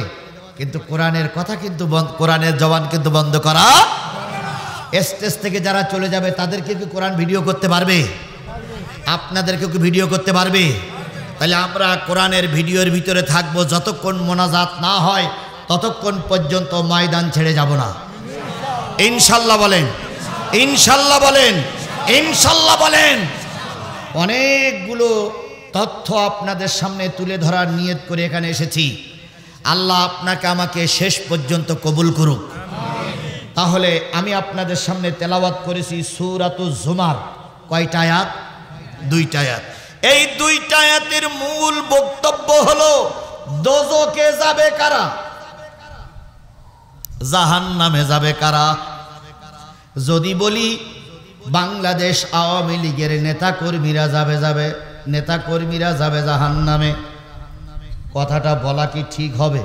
C: কিন্তু কোরআনের কথা কিন্তু কোরআনের জবান কিন্তু বন্ধ করা। স্টেজ থেকে যারা চলে যাবে তাদেরকে কি কোরআন ভিডিও করতে পারবে? আপনাদেরকে কি ভিডিও করতে পারবে? তাহলে আমরা কোরআনের ভিডিওর ভিতরে থাকবো, যতক্ষণ মোনাজাত না হয় ততক্ষণ পর্যন্ত ময়দান ছেড়ে যাব না। ইনশাল্লাহ বলেন, ইনশাল্লাহ বলেন, ইনশাল্লাহ বলেন। অনেকগুলো তথ্য আপনাদের সামনে তুলে ধরার নিয়ত করে এখানে এসেছি। আল্লাহ আপনাকে আমাকে শেষ পর্যন্ত কবুল করুক। তাহলে আমি আপনাদের সামনে তেলাওয়াত করেছি সূরাতুজ জুমার। কয়টা আয়াত? 2টা আয়াত। এই 2টা আয়াতের মূল বক্তব্য হলো দোজখে যাবে কারা, জাহান্নামে যাবে কারা। যদি বলি বাংলাদেশ আওয়ামী লীগের নেতাকর্মীরা যাবে জাহান্নামে, কথাটা বলা কি ঠিক হবে?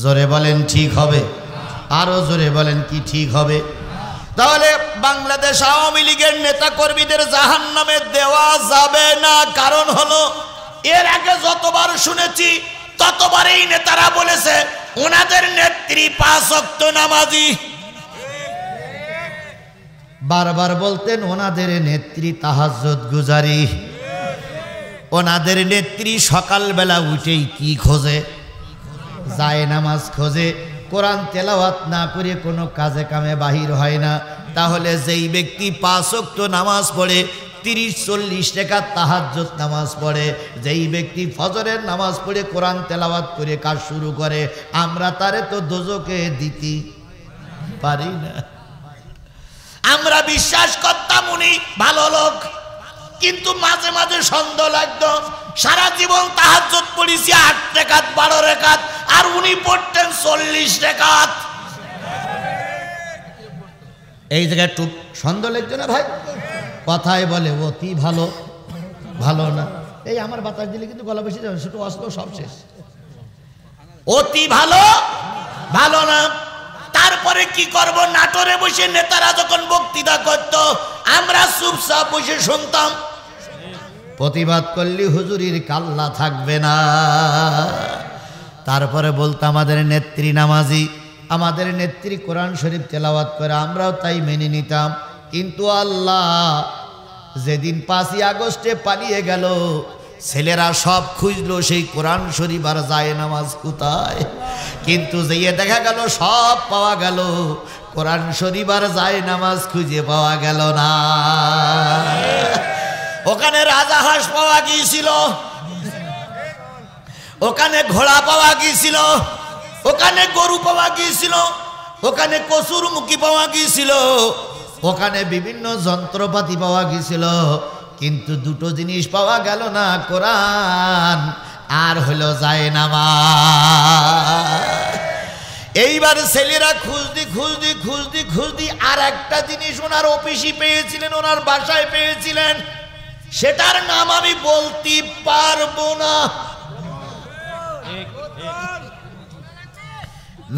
C: জোরে বলেন ঠিক হবে? আরো জোরে বলেন কি ঠিক হবে? তাহলে বাংলাদেশ আওয়ামী লীগের নেতাকর্মীদের জাহান্নামে দেওয়া যাবে না। কারণ হলো, এর আগে যতবার শুনেছি ততবার এই নেতারা বলেছে ওনাদের নেত্রী 5 ওয়াক্ত নামাজি। বারবার বলতেন ওনাদের নেত্রী তাহাজ্জুদ গুজারি, ওনাদের নেত্রী সকালবেলা উঠেই কি খোঁজে? যায় নামাজ খোঁজে। কোরআন তেলাওয়াত না করে কোনো কাজে কামে বাহির হয় না। তাহলে যেই ব্যক্তি 5 ওয়াক্ত নামাজ পড়ে, 30-40 রাকাত তাহাজ্জুদ নামাজ পড়ে, যেই ব্যক্তি ফজরের নামাজ পড়ে কোরআন তেলাওয়াত করে কাজ শুরু করে, আমরা তারে তো দোজখে দিতে পারি না। আমরা বিশ্বাস করতাম উনি ভালো লোক, কিন্তু মাঝে মাঝে সন্দেহ লাগতো। সারা জীবন তাহাজ্জুদ পড়েছি 8 রাকাত 12 রাকাত, আর উনি পড়তেন 40 রাকাত। এই জায়গায় একটু সন্দেহ লাগতো না ভাই? কথায় বলে অতি ভালো, ভালো না। এই আমার বাতাস দিলে কিন্তু গলা বেশি যাবে, সেটা আসলো সব শেষ। অতি ভালো, ভালো না। তারপরে কি করব? নাটোরে বসে নেতারা যখন বক্তৃতা করত, আমরা চুপচাপ বসে শুনতাম। প্রতিবাদ করলে হুজুরির কাল্লা থাকবে না। তারপরে বলতো আমাদের নেত্রী নামাজি, আমাদের নেত্রী কোরআন শরীফ তেলাওয়াত করে, আমরাও তাই মেনে নিতাম। কিন্তু আল্লাহ যেদিন 5ই আগস্টে পালিয়ে গেল, ছেলেরা সব খুঁজলো সেই কোরআন শরীফ আর যায় নামাজ কোথায়। কিন্তু যেয়ে দেখা গেল সব পাওয়া গেল, কোরআন শরীফ আর যায় নামাজ খুঁজে পাওয়া গেল না। ওখানে রাজাহাঁস পাওয়া গিয়েছিল, ওখানে ঘোড়া পাওয়া গিয়েছিল, ওখানে গরু পাওয়া গিয়েছিল, ওখানে কসুর মুখী পাওয়া গিয়েছিল, ওখানে বিভিন্ন যন্ত্রপাতি পাওয়া গেছিল, কিন্তু দুটো জিনিস পাওয়া গেল না, কোরআন আর হলো জায়নামাজ। এইবার ছেলেরা খুঁজদি আর একটা জিনিস ওনার অফিসে পেয়েছিলেন, ওনার বাসায় পেয়েছিলেন, সেটার নাম আমি বলতে পারবো না।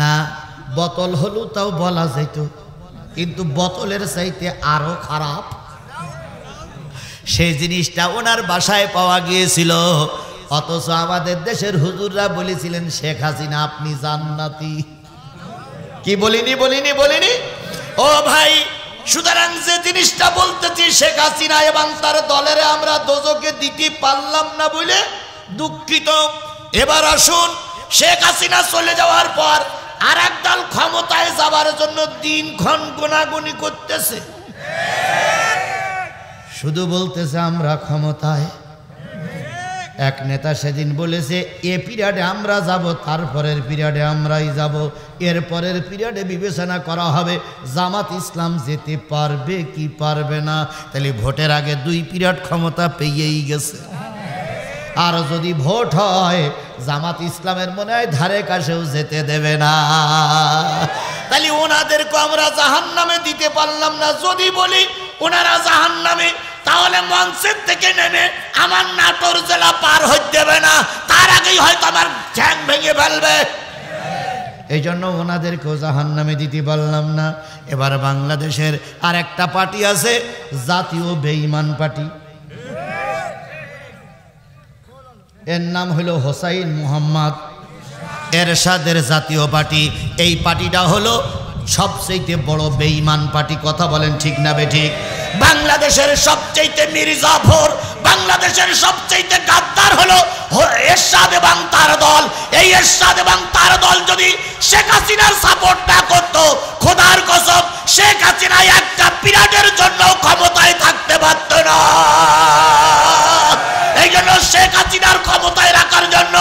C: না বোতল হলো তাও বলা যেত, কিন্তু বোতলের চাইতে আরো খারাপ সেই জিনিসটা ওনার বাসায় পাওয়া গিয়েছিল। অথচ আমাদের দেশের হুজুররা বলেছিলেন শেখ হাসিনা আপনি জান্নাতি। কি বলিনি? ও ভাই, সুতরাং যে জিনিসটা বলতেছি, শেখ হাসিনা এবং তার দলের আমরা দোজকে দিতে পারলাম না বলে দুঃখিত। এবার আসুন, শেখ হাসিনা চলে যাওয়ার পর আর এক দল ক্ষমতায় যাবার জন্য দিনক্ষণ গোনাগুনি করতেছে, শুধু বলতেছে আমরা ক্ষমতায়। এক নেতা সেদিন বলেছে এ পিরিয়ডে আমরা যাব, তারপরের পিরিয়ডে আমরাই যাব, এর পরের পিরিয়ডে বিবেচনা করা হবে জামাত ইসলাম যেতে পারবে কি পারবে না। তাহলে ভোটের আগে 2 পিরিয়ড ক্ষমতা পেয়েই গেছে। আর যদি ভোট হয় জামাত ইসলামের মনে হয় ধারে কাছেও যেতে দেবে না। তাহলে ওনাদেরকে আমরা জাহান্নামে দিতে পারলাম না। যদি বলি ওনারা জাহান্নামে, তাহলে মঞ্চের থেকে নেমে আমার নাটোর জেলা পার হইতে দেবে না, তার আগেই হয়তো আমার ঠ্যাং ভেঙে ফেলবে। এই জন্য ওনাদেরকেও জাহান্নামে দিতে পারলাম না। এবার বাংলাদেশের আর একটা পার্টি আছে, জাতীয় বেঈমান পার্টি, এর নাম হলো হোসাইন মোহাম্মদ এরশাদের জাতীয় পার্টি। এই পার্টিটা হলো সবচেয়ে বড় বেঈমান পার্টি। কথা বলেন ঠিক না বেঠিক? বাংলাদেশের সবচেয়ে মির্জাফর, বাংলাদেশের সবচেয়ে গাদ্দার হলো এরশাদ এবং তার দল। এই এরশাদ এবং তার দল যদি শেখ হাসিনার সাপোর্ট না করতো, খোদার কসম শেখ হাসিনা একটা পিরিয়ডের জন্য ক্ষমতায় থাকতে পারত না। এই জন্য শেখ হাসিনার ক্ষমতায় রাখার জন্য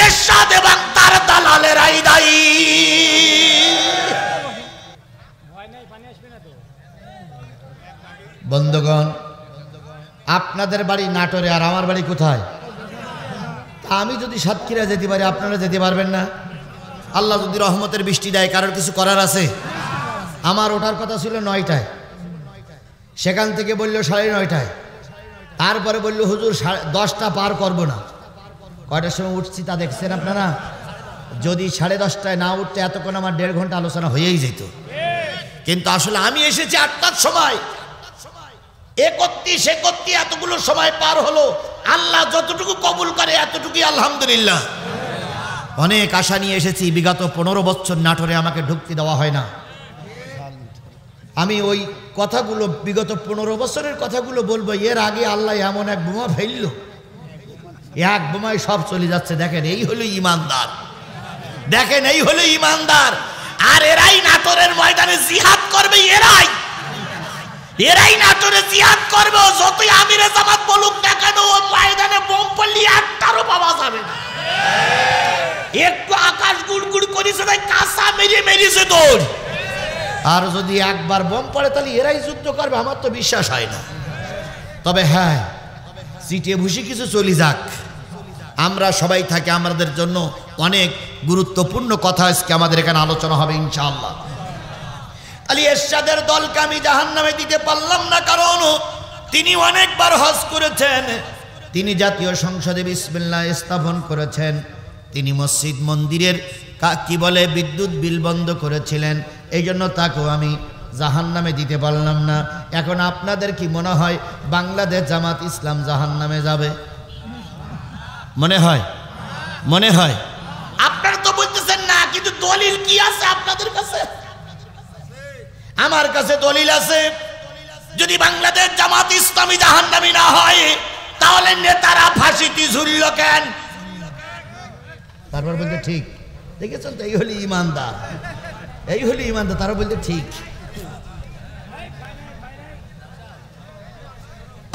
C: এরশাদ এবং তার দালালেরাই দায়ী। বন্ধুগণ, আপনাদের বাড়ি নাটোরে আর আমার বাড়ি কোথায়? আমি যদি সাতক্ষীরা যেতে পারি, আপনারা যেতে পারবেন না? আল্লাহ যদি রহমতের বৃষ্টি দেয়, কারোর কিছু করার আছে? আমার ওঠার কথা ছিল 9টায়, সেখান থেকে বলল 9:30টায়, তারপরে বলল হুজুর 10টা পার করবো না। কয়টার সময় উঠছি তা দেখছেন আপনারা? যদি 10:30টায় না উঠতে এতক্ষণ আমার 1.5 ঘন্টা আলোচনা হয়েই যেত। কিন্তু আসলে আমি এসেছি 8টার সময়, 31 এতগুলো সময় পার হলো। আল্লাহ যতটুকু কবুল করে এতটুকুই আলহামদুলিল্লাহ। অনেক আশা নিয়ে এসেছি। বিগত 15 বছর নাটোরে আমাকে ঢুকতে দেওয়া হয় না। আমি ওই কথাগুলো, বিগত 15 বছরের কথাগুলো বলবো। এর আগে আল্লাহ এমন এক বোমা ফেললো, এক বোমায় সব চলে যাচ্ছে। দেখেন, এই হলো ইমানদার। দেখেন, এই হলো ইমানদার। আর এরাই নাটোরের ময়দানে জিহাদ করবে। এরাই নাটোরে জিহাদ করবে। যতই আমিরে জামাত বলুক না কেন, ও ময়দানে বোম পড়লে একটারও পাওয়া যাবে না। একটু আকাশ গুড়গুড় করেছে, তাই কাঁচা মেরেছে দৌড়। আর যদি একবার বোম পড়ে তাহলে এরাই যুদ্ধ করবে, আমার তো বিশ্বাস হয় না। তবে হ্যাঁ, সিটে ভুষি কিছু চলে যাক, আমরা সবাই থাকি। আমাদের জন্য অনেক গুরুত্বপূর্ণ কথা আজকে আমাদের এখানে আলোচনা হবে ইনশাআল্লাহ। তাহলে এরশাদের দলকে আমি জাহান্নামে দিতে পারলাম না, কারণ তিনি অনেকবার হজ করেছেন, তিনি জাতীয় সংসদে বিসমিল্লাহ স্থাপন করেছেন, তিনি মসজিদ মন্দিরের কি বলে বিদ্যুৎ বিল বন্ধ করেছিলেন। এই জন্য তাকেও আমি জাহান্নামে দিতে পারলাম না। এখন আপনাদের কি মনে হয় বাংলাদেশ জামাত ইসলাম জাহান্নামে যাবে? মনে হয়? আপনারা তো বলতেছেন না, কিন্তু দলিল কি আছে আপনাদের কাছে? আমার কাছে দলিল আছে। যদি বাংলাদেশ জামাত ইসলামী জাহান্নামী না হয়, তাহলে নেতারা ফাঁসিতে ঝুলল কেন? তারপর বলতে ঠিক, দেখেছেন তো, এই হলি ইমানদার, এই হলি ইমানদার। তারা বলতে ঠিক।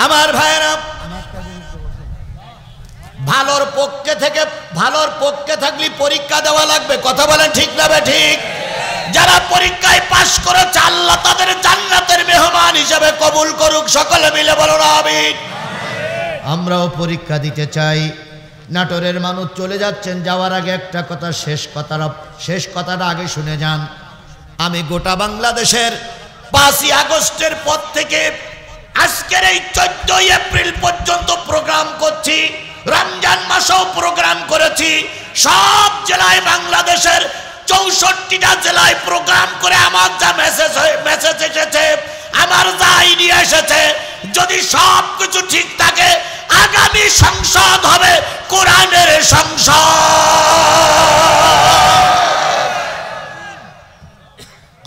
C: আমার ভাইয়েরা, ভালোর পক্ষে থাকলে পরীক্ষা দেওয়া লাগবে। কথা বলেন ঠিক না? ঠিক। যারা পরীক্ষায় পাশ করেছে আল্লাহ তাদের জান্নাতের মেহমান হিসেবে কবুল করুক। সকলে মিলে বলুন আমিন। আমরাও পরীক্ষা দিতে চাই। নাটোরের মানুষ চলে যাচ্ছেন, যাওয়ার আগে একটা কথা, শেষ কথাটা আগে শুনে যান। আমি গোটা বাংলাদেশের 5ই আগস্টের পর থেকে আজকের এই 14 এপ্রিল পর্যন্ত প্রোগ্রাম করছি, রমজান মাসেও প্রোগ্রাম করেছি। সব জেলায়, বাংলাদেশের 64টা জেলায় প্রোগ্রাম করে আমার যা মেসেজ এসেছে, আমার যা আইডিয়া এসেছে, যদি সব কিছু ঠিক থাকে আগামী সংসদ হবে কোরআনের সংসদ।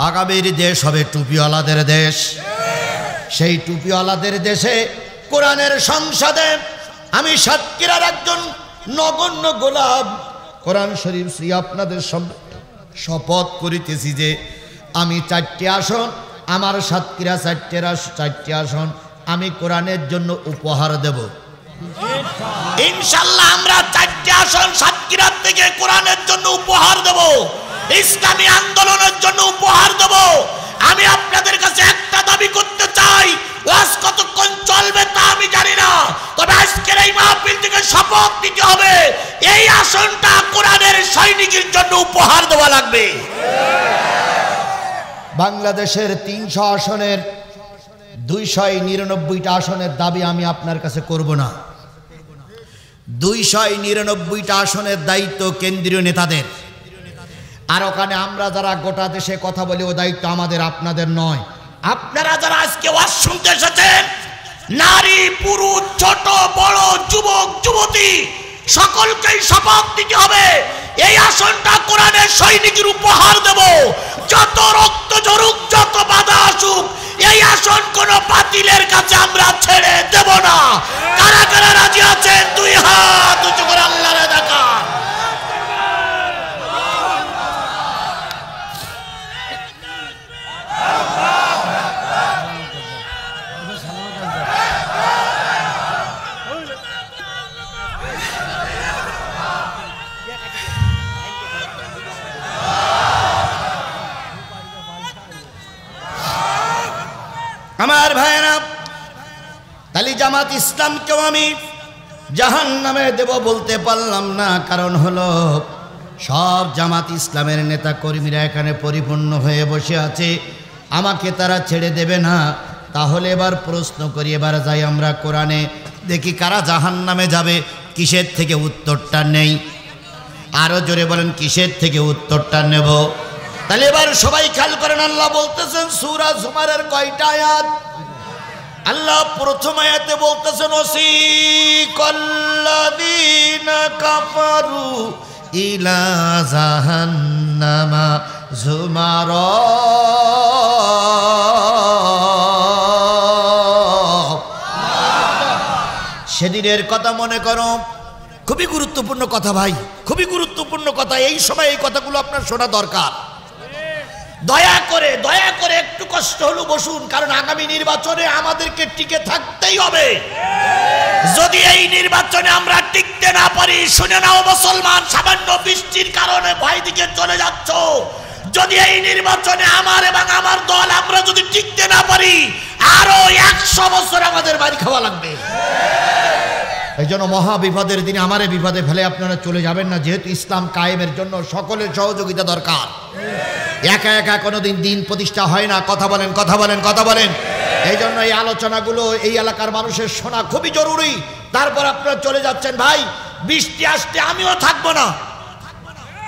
C: আগামীর দেশ হবে টুপিওয়ালাদের দেশ। সেই টুপিওয়ালাদের দেশে কোরআনের সংসদে আমি সাতক্ষীরার একজন নগণ্য গোলাম কোরআন শরীফ শ্রী আপনাদের শপথ করিতেছি যে আমি 4টি আসন, আমার সাতক্ষীরা 4টি আসন আমি কোরআনের জন্য উপহার দেব ইনশাআল্লাহ। আমরা 4টি আসন সাতক্ষীরার থেকে কোরআনের জন্য উপহার দেব, ইসলামী আন্দোলনের জন্য উপহার দেব। আমি আপনাদের কাছে একটা দাবি করতে চাই, ওয়াজ কতক্ষণ চলবে তা আমি জানি না, তবে আজকের এই মাহফিল থেকে শপথ নিতে হবে এই আসনটা কোরআনের সৈনিকের জন্য উপহার দেওয়া লাগবে। বাংলাদেশের 300 আসনের 299টা আসনের দাবি আমি আপনার কাছে করব না। 299টা আসনের দায়িত্ব কেন্দ্রীয় নেতাদের, আর ওখানে আমরা যারা গোটা দেশে কথা বলি ও দায়িত্ব আমাদের, আপনাদের নয়। আপনারা যারা আজকে ওয়াজ শুনতে এসেছেন, নারী পুরুষ ছোট বড় যুবক যুবতী সকলকেই শপথ নিতে হবে এই আসনটা কোরআনের সৈনিকের উপহার দেব। যত রক্ত ঝরুক, যত বাধা আসুক, এই আসন কোন বাতিলের কাছে আমরা ছেড়ে দেব না। কারা কারা রাজি আছেন 2 হাত উঁচু করে আল্লাহরে দেখান। আমার ভাইরা, তালি জামাত ইসলামকেও আমি জাহান্নামে দেব বলতে পারলাম না, কারণ হলো সব জামাত ইসলামের নেতা কর্মীরা এখানে পরিপূর্ণ হয়ে বসে আছে, আমাকে তারা ছেড়ে দেবে না। তাহলে এবার প্রশ্ন করি, এবার যাই আমরা কোরআনে, দেখি কারা জাহান্নামে যাবে, কিসের থেকে উত্তরটা নেই। আরো জোরে বলেন, কিসের থেকে উত্তরটা নেব। তাহলে এবার সবাই খেয়াল করেন, আল্লাহ বলতেছেন সূরা জুমারের কয়টা আয়াত? আল্লাহ প্রথম আয়াতে বলতেছেন ওয়াসিকাল্লাযীনা কাফারু ইলা জাহান্নামা যুমারা। সেদিনের কথা মনে করো, খুবই গুরুত্বপূর্ণ কথা ভাই, খুবই গুরুত্বপূর্ণ কথা। এই সময় এই কথাগুলো আপনার শোনা দরকার। দয়া করে একটু কষ্ট হলো বসুন, কারণ আগামী নির্বাচনে আমাদেরকে টিকে থাকতেই হবে। যদি এই নির্বাচনে আমরা টিকতে না পারি, শুনে নাও মুসলমান, সামান্য বৃষ্টির কারণে ভয় দিকে চলে যাচ্ছ, যদি এই নির্বাচনে আমার এবং আমার দল আমরা যদি টিকতে না পারি, আরো 100 বছর আমাদের বাড়ি খাওয়া লাগবে। এই জন্য মহা বিপদের দিনে আমারে বিপদে ফেলে আপনারা চলে যাবেন না, যেহেতু ইসলাম কায়েমের জন্য সকলের সহযোগিতা দরকার। একা একা কোনোদিন দিন প্রতিষ্ঠা হয় না। কথা বলেন, কথা বলেন, কথা বলেন। এই জন্য এই আলোচনাগুলো এই এলাকার মানুষের শোনা খুবই জরুরি। তারপর আপনারা চলে যাচ্ছেন, ভাই বৃষ্টি আসতে আমিও থাকবো না,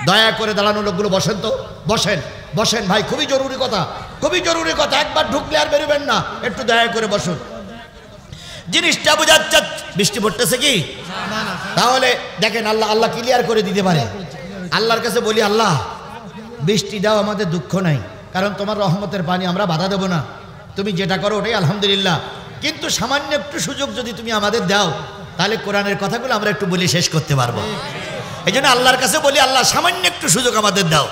C: দয়া করে দাঁড়ানো লোকগুলো বসেন তো, বসেন বসেন ভাই, খুবই জরুরি কথা, খুবই জরুরি কথা। একবার ঢুকলে আর বেরোবেন না, একটু দয়া করে বসুন। জিনিসটা বোঝাচ্ছে, বৃষ্টি পড়তেছে কি? তাহলে দেখেন, আল্লাহ ক্লিয়ার করে দিতে পারে। আল্লাহর কাছে বলি, আল্লাহ বৃষ্টি দাও, আমাদের দুঃখ নাই, কারণ তোমার রহমতের পানি আমরা বাধা দেব না, তুমি যেটা করো ওটাই আলহামদুলিল্লাহ। কিন্তু সামান্য একটু সুযোগ যদি তুমি আমাদের দাও, তাহলে কোরআনের কথাগুলো আমরা একটু বলে শেষ করতে পারবো। এই জন্য আল্লাহর কাছে বলি, আল্লাহ সামান্য একটু সুযোগ আমাদের দাও।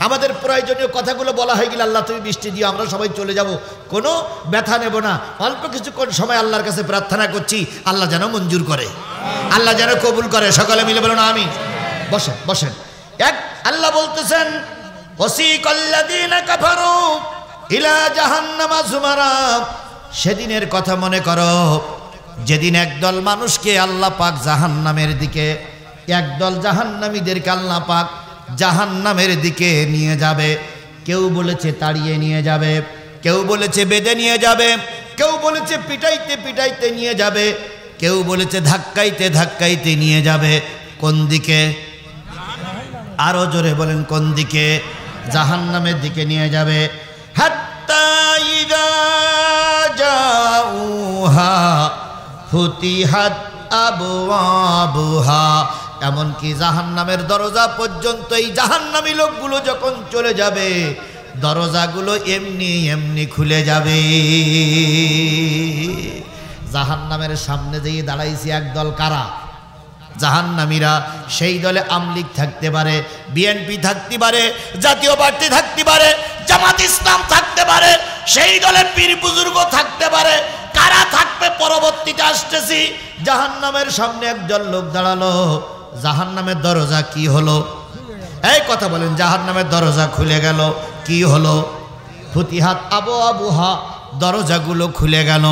C: আমাদের প্রয়োজনীয় কথাগুলো বলা হয়ে গেলে, আল্লাহ তুমি বৃষ্টি দিও, আমরা সবাই চলে যাব, কোনো ব্যথা নেব না। অল্প কিছুক্ষণ সময় আল্লাহর কাছে প্রার্থনা করছি, আল্লাহ যেন মঞ্জুর করে, আল্লাহ যেন কবুল করে। সকলে মিলে বলুন আমিন। বসেন বসেন। এক আল্লাহ বলতেছেন ওয়াসিকাল্লাযীনা কাফারু ইলা জাহান্নামা যুমারা, সেদিনের কথা মনে করো যেদিন একদল মানুষকে আল্লাহ পাক জাহান্নামের দিকে, একদল জাহান্নামীদেরকে আল্লাহ পাক জাহান্নামের দিকে নিয়ে যাবে। কেউ বলেছে তাড়িয়ে নিয়ে যাবে, কেউ বলেছে বেঁধে নিয়ে যাবে, কেউ বলেছে পিটাইতে পিটাইতে নিয়ে যাবে, কেউ বলেছে ধাক্কাইতে ধাক্কাইতে নিয়ে যাবে। কোন দিকে? আরো জোরে বলেন কোন দিকে? জাহান্নামের দিকে নিয়ে যাবে। হাত্তা ইযা জাউহা ফুতিহাত আবওয়াবুহা, এমনকি জাহান্নামের দরজা পর্যন্ত এই জাহান্নামী লোকগুলো যখন চলে যাবে দরজাগুলো এমনি এমনি খুলে যাবে। জাহান্নামের সামনে যেয়ে দাঁড়াইছে একদল কারা? জাহান্নামীরা। সেই দলে আমলিগ থাকতে পারে, বিএনপি থাকতে পারে, জাতীয় পার্টি থাকতে পারে, জামাত ইসলাম থাকতে পারে, সেই দলে পীর বুজুর্গ থাকতে পারে। কারা থাকবে পরবর্তীতে আসতেছি। জাহান্নামের সামনে একজন লোক দাঁড়ালো, জাহান্নামের দরজা কি হলো? এই কথা বলেন, জাহান্নামের দরজা খুলে গেল। কি হলো? ফুতিহাত আবওয়াবুহা, দরজাগুলো খুলে গেল।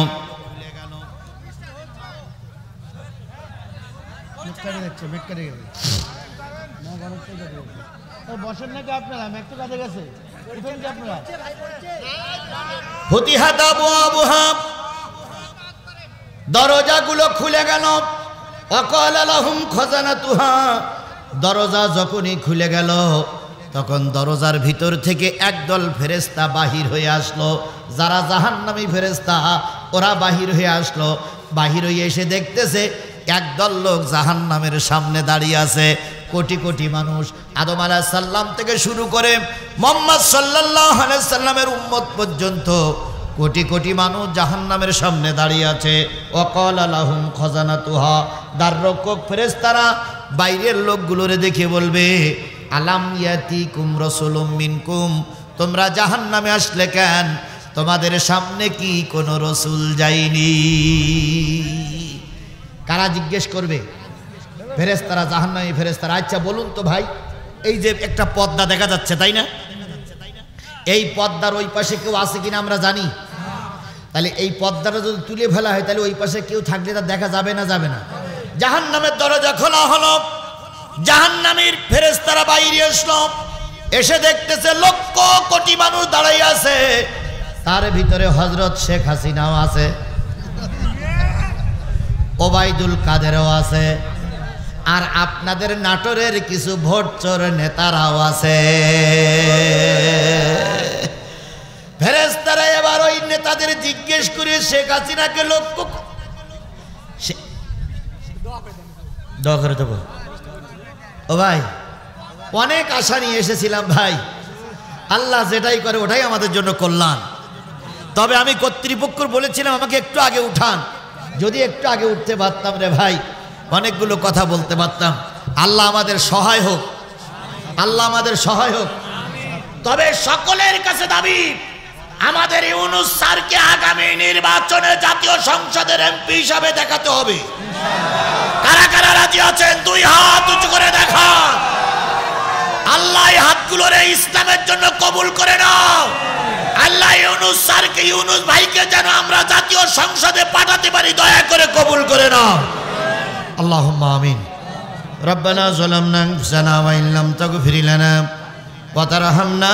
C: ফুতিহাত আবওয়াবুহা, দরজাগুলো খুলে গেল। ওয়াকালা লাহুম খাজানাতুহা, দরজা যখনই খুলে গেল তখন দরজার ভিতর থেকে একদল ফেরেশতা বাহির হয়ে আসলো। যারা জাহান্নামী ফেরেশতা ওরা বাহির হয়ে আসলো। বাহির হয়ে এসে দেখতেছে একদল লোক জাহান্নামের সামনে দাঁড়িয়ে আছে। কোটি কোটি মানুষ, আদম আলাইহিস সালাম থেকে শুরু করে মুহাম্মদ সাল্লাল্লাহু আলাইহি সাল্লামের উম্মত পর্যন্ত কোটি কোটি মানুষ জাহান্নামের সামনে দাঁড়িয়ে আছে। ওয়াকালা লাহুম খাজানাতুহা, দ্বাররক্ষক ফেরেশতারা বাইরের লোকগুলোরে দেখে বলবে, আলাম ইয়াতিকুম রাসূলুম মিনকুম, তোমরা জাহান্নামে আসলে কেন? তোমাদের সামনে কি কোনো রসুল যায়নি? কারা জিজ্ঞেস করবে? ফেরেশতারা, জাহান্নামী ফেরেশতারা। আচ্ছা বলুন তো ভাই, এই যে একটা পর্দা দেখা যাচ্ছে তাই না, এই পর্দার ওই পাশে কেউ আছে কিনা আমরা জানি। তাহলে এই পর্দাটা যদি তুলে ফেলা হয় তাহলে ওই পাশে কেউ থাকলে তা দেখা যাবে না? যাবে না। জাহান্নামের দরজা খোলা হলো, জাহান্নামীর ফেরেশতারা বাইরে আসলো। এসে দেখতেছে লক্ষ কোটি মানুষ দাঁড়াই আছে, তার ভিতরে হযরত শেখ হাসিনাও আছে, ওবায়দুল কাদেরও আছে, আর আপনাদের নাটোরের কিছু ভোটচোর নেতারাও আছে। ফেরেশতারা এবার ওই নেতাদের জিজ্ঞেস করে শেখ হাসিনাকে লক্ষ্য দোয়া করে দেবো। ও ভাই, অনেক আশা নিয়ে এসেছিলাম ভাই, আল্লাহ যেটাই করে ওটাই আমাদের জন্য কল্যাণ। তবে আমি কর্তৃপক্ষর বলেছিলাম আমাকে একটু আগে উঠান, যদি একটু আগে উঠতে পারতাম রে ভাই অনেকগুলো কথা বলতে পারতাম। আল্লাহ আমাদের সহায় হোক, আল্লাহ আমাদের সহায় হোক। তবে সকলের কাছে দাবি, আমাদের ইউনূস স্যারকে আগামী নির্বাচনে জাতীয় সংসদের এমপি হিসাবে দেখাতে হবে। কারা কারা রাজি আছেন দুই হাত উঁচু করে দেখা। আল্লাহ এই হাতগুলোরে ইসলামের জন্য কবুল করে নাও। আল্লাহ ইউনূস স্যারকে, ইউনূস ভাইকে যেন আমরা জাতীয় সংসদে পাঠাতে পারি, দয়া করে কবুল করে নাও। আল্লাহুম্মা আমিন। রব্বানা যালামনা আনফুসানা ওয়া ইল্লাম তাগফির লানা ওয়া তারহামনা